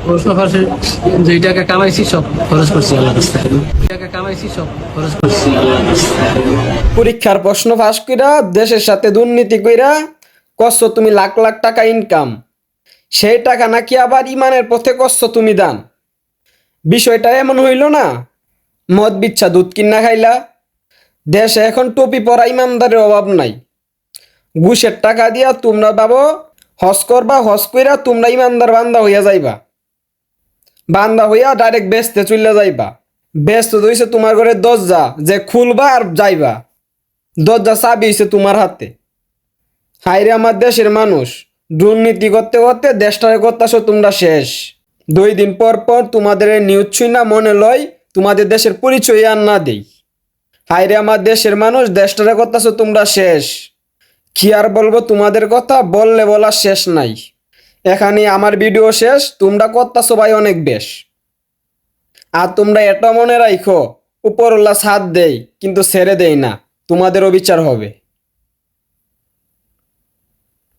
প্রশ্ন ফাঁসে যেই টাকা কামাইছি সব খরচ করছি আল্লাহর রাস্তায়। টাকা কামাইছি সব খরচ করছি আল্লাহর রাস্তায়। পরীক্ষার প্রশ্ন ফাঁস কইরা দেশের সাথে দুর্নীতি কইরা করছো তুমি লাখ লাখ টাকা ইনকাম, সেই টাকা নাকি আবার ইমানের পথে করছো তুমি দান। বিষয়টা এমন হইল না, মদ বিচ্ছা দুধ কিনা খাইলা। দেশে এখন টুপি পরা ইমানদারের অভাব নাই। ঘুষের টাকা দিয়া তোমরা ভাবো হজ করবা, হজ কইরা তোমরা ইমানদার বান্দা হইয়া যাইবা। বান্দা হইয়া ডাইরেক্ট বেচতে চলে যাইবা। ব্যস্ত হইছে তোমার ঘরে দরজা, যে খুলবা আর যাইবা। দরজা চাবি হইছে তোমার হাতে। হাইরে আমার দেশের মানুষ, দুর্নীতি করতে করতে দেশটারে করতেছো তোমরা শেষ। 2 দিন পর পর তোমাদের এই নিউজ শুইনা মনে লয় তোমাদের দেশের পরিচয় আর না দেই। হাইরে আমার দেশের মানুষ, দেশটারে করতেছো তোমরা শেষ। কি আর বলবো তোমাদের কথা, বললে বলার শেষ নাই। এখানে আমার ভিডিও শেষ, তোমরা করতেছো ভাই অনেক বেশ। আর তোমরা এটা মনে রাখো, উপরওয়ালা সাথ দেই কিন্তু ছেড়ে দেই না, তোমাদেরও বিচার হবে।